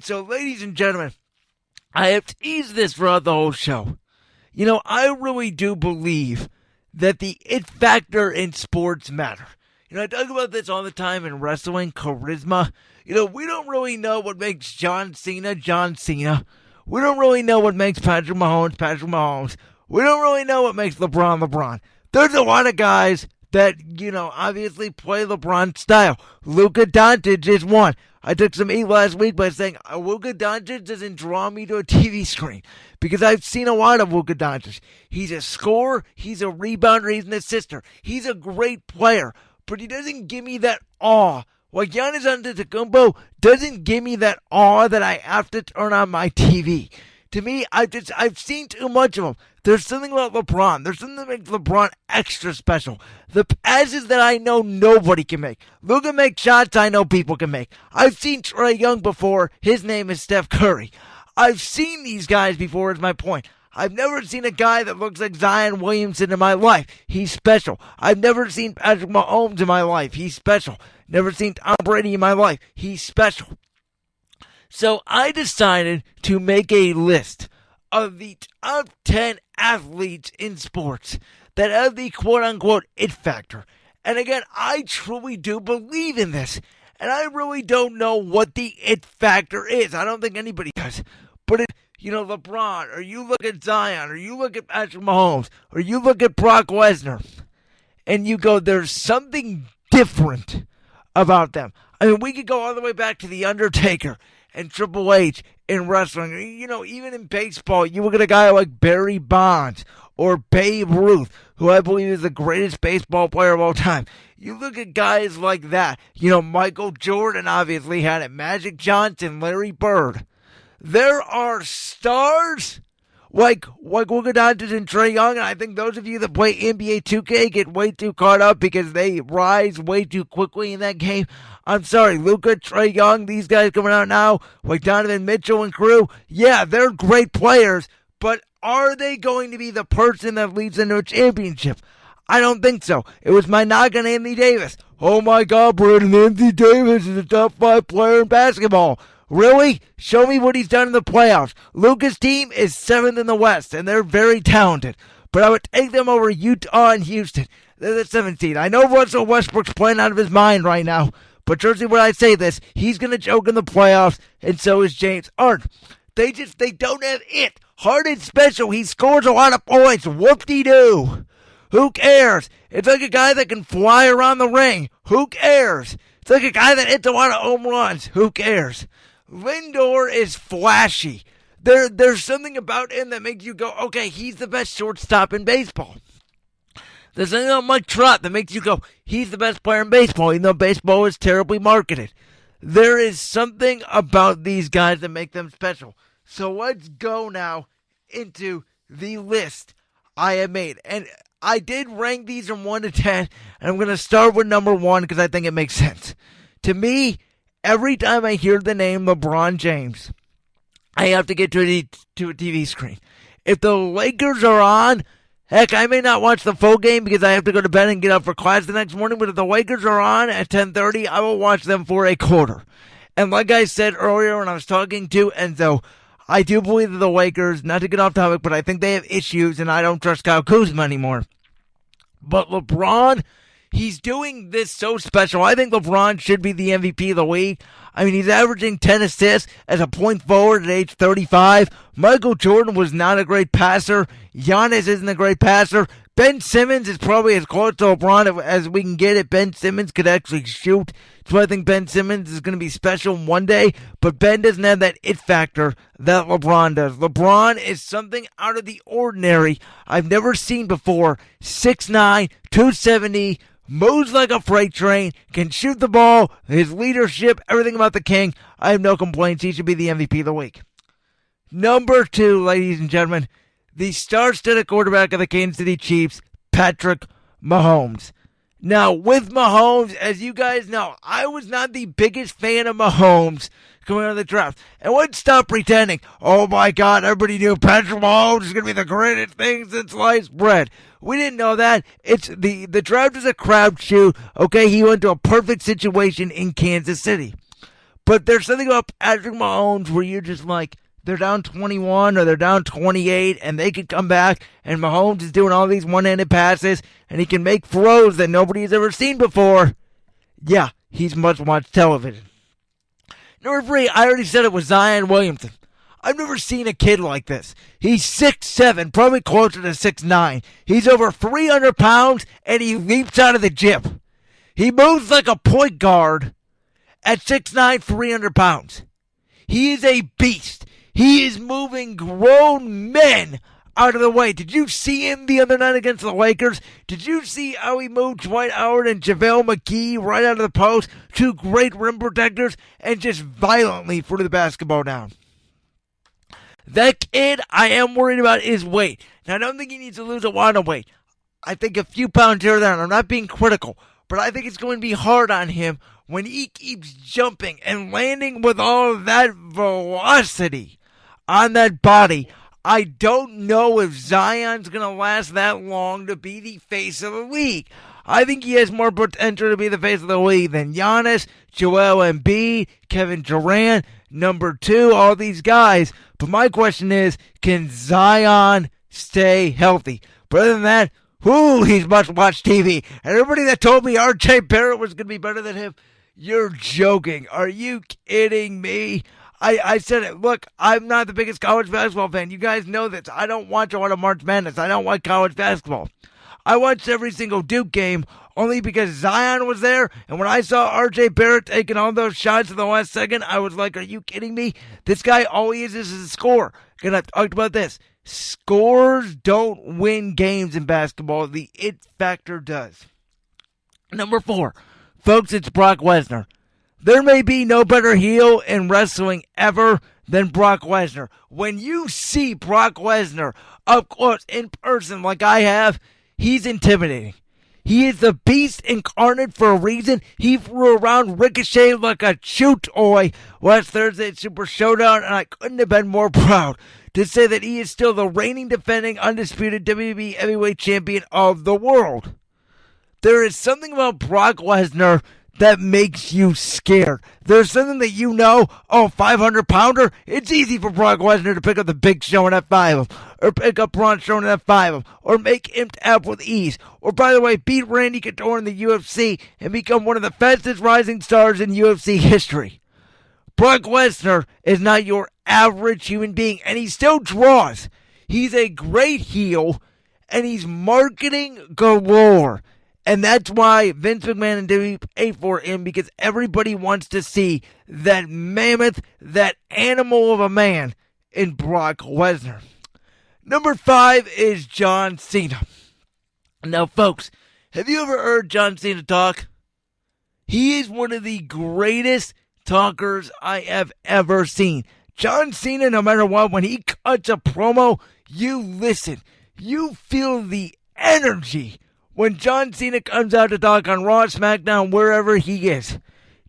so, ladies and gentlemen, I have teased this throughout the whole show. I really do believe that the it factor in sports matter. I talk about this all the time in wrestling, charisma. We don't really know what makes John Cena, John Cena. We don't really know what makes Patrick Mahomes, Patrick Mahomes. We don't really know what makes LeBron, LeBron. There's a lot of guys that, obviously play LeBron style. Luka Doncic is one. I took some heat last week by saying Luka Doncic doesn't draw me to a TV screen because I've seen a lot of Luka Doncic. He's a scorer, he's a rebounder, he's an assister. He's a great player, but he doesn't give me that awe. Like Giannis Antetokounmpo doesn't give me that awe that I have to turn on my TV. To me, I've seen too much of him. There's something about LeBron. There's something that makes LeBron extra special. The passes that I know nobody can make. Luka makes shots I know people can make. I've seen Trae Young before. His name is Steph Curry. I've seen these guys before is my point. I've never seen a guy that looks like Zion Williamson in my life. He's special. I've never seen Patrick Mahomes in my life. He's special. Never seen Tom Brady in my life. He's special. So I decided to make a list of the top 10 athletes in sports that have the quote-unquote it factor. And again, I truly do believe in this. And I really don't know what the it factor is. I don't think anybody does. But LeBron, or you look at Zion, or you look at Patrick Mahomes, or you look at Brock Lesnar, and you go, there's something different about them. I mean, we could go all the way back to The Undertaker and Triple H in wrestling. Even in baseball, you look at a guy like Barry Bonds or Babe Ruth, who I believe is the greatest baseball player of all time. You look at guys like that. Michael Jordan obviously had it. Magic Johnson, Larry Bird. There are stars like Luka Doncic and Trae Young, and I think those of you that play NBA 2K get way too caught up because they rise way too quickly in that game. I'm sorry, Luka, Trae Young, these guys coming out now, like Donovan Mitchell and crew, yeah, they're great players, but are they going to be the person that leads into a championship? I don't think so. It was my knock on Anthony Davis. Oh my God, Brandon, Anthony Davis is a top 5 player in basketball. Really? Show me what he's done in the playoffs. Luka's team is 7th in the West, and they're very talented. But I would take them over Utah and Houston. They're the 7th seed. I know Russell Westbrook's playing out of his mind right now, but trust me when I say this, he's going to choke in the playoffs, and so is James Harden. They don't have it. Harden's special. He scores a lot of points. Whoop-de-doo. Who cares? It's like a guy that can fly around the ring. Who cares? It's like a guy that hits a lot of home runs. Who cares? Lindor is flashy. There's something about him that makes you go, okay, he's the best shortstop in baseball. There's something about Mike Trout that makes you go, he's the best player in baseball, even though baseball is terribly marketed. There is something about these guys that make them special. So let's go now into the list I have made. And I did rank these from 1 to 10, and I'm going to start with number 1 because I think it makes sense. To me, every time I hear the name LeBron James, I have to get to a TV screen. If the Lakers are on, heck, I may not watch the full game because I have to go to bed and get up for class the next morning, but if the Lakers are on at 10:30, I will watch them for a quarter. And like I said earlier when I was talking to Enzo, I do believe that the Lakers, not to get off topic, but I think they have issues, and I don't trust Kyle Kuzma anymore. But LeBron, he's doing this so special. I think LeBron should be the MVP of the league. I mean, he's averaging 10 assists as a point forward at age 35. Michael Jordan was not a great passer. Giannis isn't a great passer. Ben Simmons is probably as close to LeBron as we can get it. Ben Simmons could actually shoot. So I think Ben Simmons is going to be special one day. But Ben doesn't have that it factor that LeBron does. LeBron is something out of the ordinary I've never seen before. 6'9", 270, moves like a freight train, can shoot the ball, his leadership, everything about the king. I have no complaints. He should be the MVP of the week. Number 2, ladies and gentlemen, the star-studded quarterback of the Kansas City Chiefs, Patrick Mahomes. Now, with Mahomes, as you guys know, I was not the biggest fan of Mahomes coming out of the draft. And let's stop pretending, oh my God, everybody knew Patrick Mahomes is going to be the greatest thing since sliced bread. We didn't know that. It's the draft is a crapshoot. Okay, he went to a perfect situation in Kansas City. But there's something about Patrick Mahomes where you're just like, they're down 21 or they're down 28 and they could come back, and Mahomes is doing all these one-handed passes and he can make throws that nobody's ever seen before. Yeah, he's must-watch television. Number 3, I already said it, was Zion Williamson. I've never seen a kid like this. He's 6'7", probably closer to 6'9". He's over 300 pounds and he leaps out of the gym. He moves like a point guard at 6'9", 300 pounds. He is a beast. He is moving grown men out of the way. Did you see him the other night against the Lakers? Did you see how he moved Dwight Howard and JaVale McGee right out of the post? 2 great rim protectors, and just violently threw the basketball down. That kid, I am worried about his weight. Now, I don't think he needs to lose a lot of weight. I think a few pounds here or there, and I'm not being critical, but I think it's going to be hard on him when he keeps jumping and landing with all of that velocity on that body. I don't know if Zion's going to last that long to be the face of the league. I think he has more potential to be the face of the league than Giannis, Joel Embiid, Kevin Durant, number 2, all these guys. But my question is, can Zion stay healthy? But other than that, he's must-watch TV. And everybody that told me R.J. Barrett was going to be better than him, you're joking. Are you kidding me? I said it. Look, I'm not the biggest college basketball fan. You guys know this. I don't watch a lot of March Madness. I don't watch college basketball. I watched every single Duke game only because Zion was there. And when I saw R.J. Barrett taking all those shots in the last second, I was like, are you kidding me? This guy, all he is a scorer. And I've talked about this. Scores don't win games in basketball. The it factor does. Number 4. Folks, it's Brock Lesnar. There may be no better heel in wrestling ever than Brock Lesnar. When you see Brock Lesnar up close in person like I have, he's intimidating. He is the beast incarnate for a reason. He threw around Ricochet like a chew toy last Thursday at Super Showdown, and I couldn't have been more proud to say that he is still the reigning, defending, undisputed WWE heavyweight champion of the world. There is something about Brock Lesnar that makes you scared. There's something that 500-pounder. It's easy for Brock Lesnar to pick up the Big Show and F5 him, or pick up Braun Strowman and F5 him, or make him tap with ease, or by the way, beat Randy Couture in the UFC and become one of the fastest rising stars in UFC history. Brock Lesnar is not your average human being, and he still draws. He's a great heel, and he's marketing galore. And that's why Vince McMahon and WWE paid for him, because everybody wants to see that mammoth, that animal of a man in Brock Lesnar. Number 5 is John Cena. Now, folks, have you ever heard John Cena talk? He is one of the greatest talkers I have ever seen. John Cena, no matter what, when he cuts a promo, you listen. You feel the energy when John Cena comes out to talk on Raw, SmackDown, wherever he is.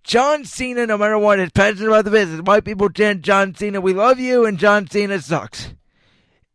John Cena, no matter what, is passionate about the business. White people chant, John Cena, we love you, and John Cena sucks.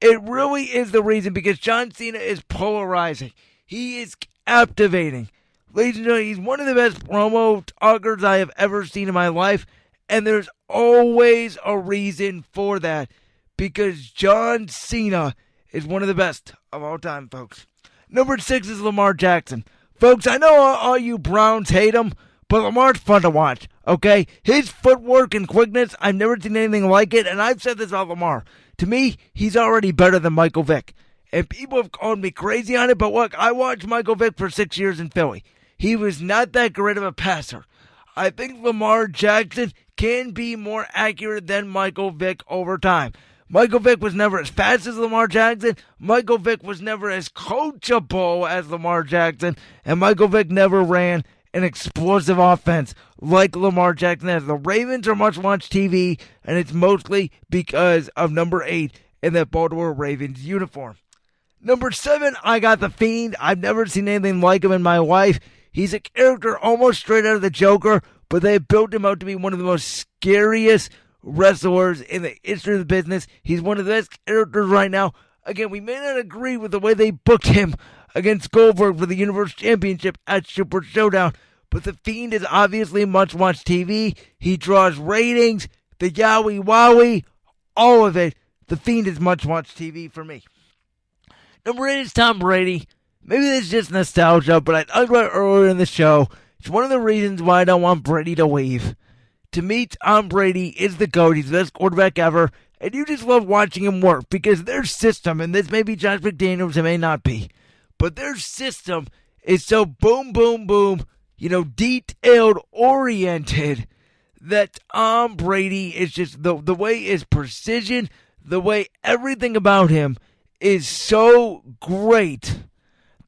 It really is the reason, because John Cena is polarizing. He is captivating. Ladies and gentlemen, he's one of the best promo talkers I have ever seen in my life, and there's always a reason for that, because John Cena is one of the best of all time, folks. Number 6 is Lamar Jackson. Folks, I know all you Browns hate him, but Lamar's fun to watch, okay? His footwork and quickness, I've never seen anything like it, and I've said this about Lamar. To me, he's already better than Michael Vick. And people have called me crazy on it, but look, I watched Michael Vick for 6 years in Philly. He was not that great of a passer. I think Lamar Jackson can be more accurate than Michael Vick over time. Michael Vick was never as fast as Lamar Jackson. Michael Vick was never as coachable as Lamar Jackson. And Michael Vick never ran an explosive offense like Lamar Jackson has. The Ravens are much-watched TV, and it's mostly because of number 8 in that Baltimore Ravens uniform. Number 7, I got The Fiend. I've never seen anything like him in my life. He's a character almost straight out of the Joker, but they built him out to be one of the most scariest wrestlers in the history of the business. He's one of the best characters right now. Again, we may not agree with the way they booked him against Goldberg for the Universal Championship at Super Showdown, but The Fiend is obviously much-watched TV. He draws ratings, the Yowie Wowie, all of it. The Fiend is much-watched TV for me. Number 8 is Tom Brady. Maybe this is just nostalgia, but I talked about it earlier in the show. It's one of the reasons why I don't want Brady to leave. To me, Tom Brady is the GOAT. He's the best quarterback ever. And you just love watching him work because their system, and this may be Josh McDaniels, it may not be, but their system is so boom, boom, boom, detailed oriented that Tom Brady is just the way is precision, the way everything about him is so great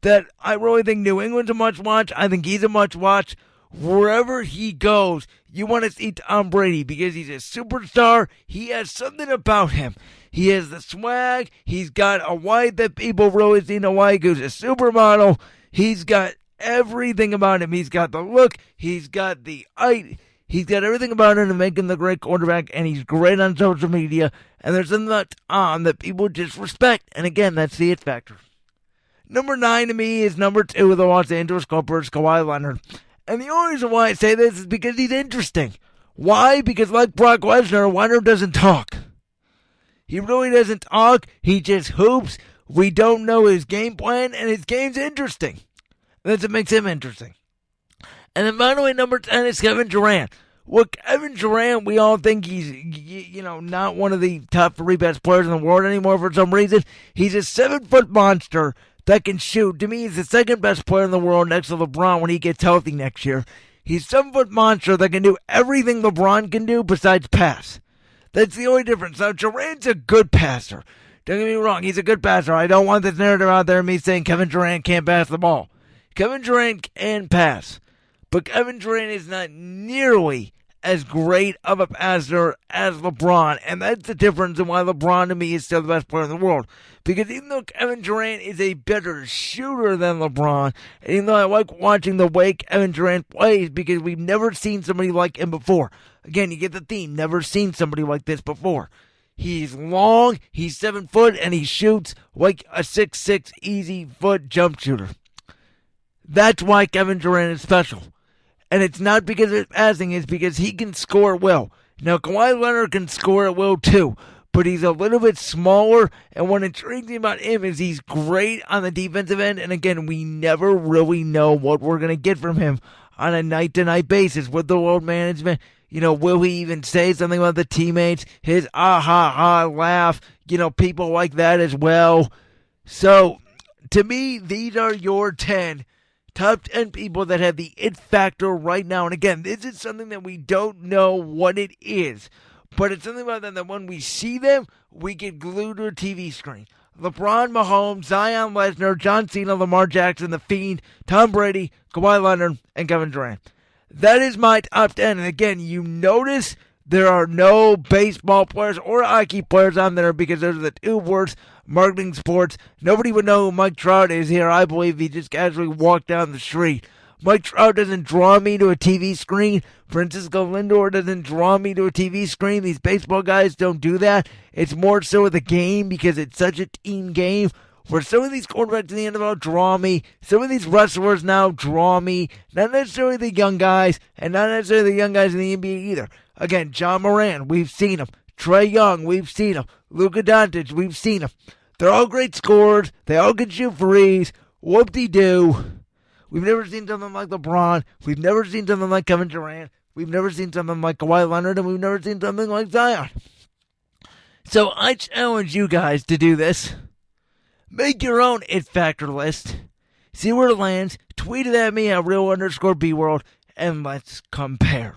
that I really think New England's a must watch. I think he's a must watch. Wherever he goes, you want to see Tom Brady because he's a superstar. He has something about him. He has the swag. He's got a wife that people really see a wife who's a supermodel. He's got everything about him. He's got the look. He's got the height. He's got everything about him to make him the great quarterback, and he's great on social media. And there's something that people just respect. And again, that's the it factor. Number 9 to me is number 2 of the Los Angeles Clippers, Kawhi Leonard. And the only reason why I say this is because he's interesting. Why? Because like Brock Lesnar, Leonard doesn't talk. He really doesn't talk. He just hoops. We don't know his game plan, and his game's interesting. That's what makes him interesting. And then finally, number 10 is Kevin Durant. Well, Kevin Durant, we all think he's, not one of the top 3 best players in the world anymore for some reason. He's a 7-foot monster that can shoot. To me, he's the second best player in the world next to LeBron when he gets healthy next year. He's a 7-foot monster that can do everything LeBron can do besides pass. That's the only difference. Now, Durant's a good passer. Don't get me wrong, he's a good passer. I don't want this narrative out there of me saying Kevin Durant can't pass the ball. Kevin Durant can pass, but Kevin Durant is not nearly as great of a passer as LeBron, and that's the difference in why LeBron to me is still the best player in the world. Because even though Kevin Durant is a better shooter than LeBron, and even though I like watching the way Kevin Durant plays because we've never seen somebody like him before. Again, you get the theme, never seen somebody like this before. He's long, he's 7 foot, and he shoots like a 6'6" easy foot jump shooter. That's why Kevin Durant is special. And it's not because of his passing, it's because he can score well. Now, Kawhi Leonard can score at will too, but he's a little bit smaller, and what intrigues me about him is he's great on the defensive end, and again, we never really know what we're going to get from him on a night-to-night basis with the load management. Will he even say something about the teammates? His ah-ha-ha laugh, people like that as well. So, to me, these are your 10 top 10 people that have the it factor right now. And again, this is something that we don't know what it is. But it's something about them that when we see them, we get glued to a TV screen. LeBron, Mahomes, Zion, Lesnar, John Cena, Lamar Jackson, The Fiend, Tom Brady, Kawhi Leonard, and Kevin Durant. That is my top 10. And again, you notice there are no baseball players or hockey players on there because those are the 2 worst marketing sports. Nobody would know who Mike Trout is here. I believe he just casually walked down the street. Mike Trout doesn't draw me to a TV screen. Francisco Lindor doesn't draw me to a TV screen. These baseball guys don't do that. It's more so with the game because it's such a team game where some of these quarterbacks in the NFL draw me. Some of these wrestlers now draw me. Not necessarily the young guys, and not necessarily the young guys in the NBA either. Again, John Moran, we've seen him. Trae Young, we've seen him. Luka Doncic, we've seen him. They're all great scorers. They all can shoot threes. Whoop-de-doo. We've never seen something like LeBron. We've never seen something like Kevin Durant. We've never seen something like Kawhi Leonard, and we've never seen something like Zion. So I challenge you guys to do this. Make your own it factor list. See where it lands. Tweet it at me at real_bworld, and let's compare.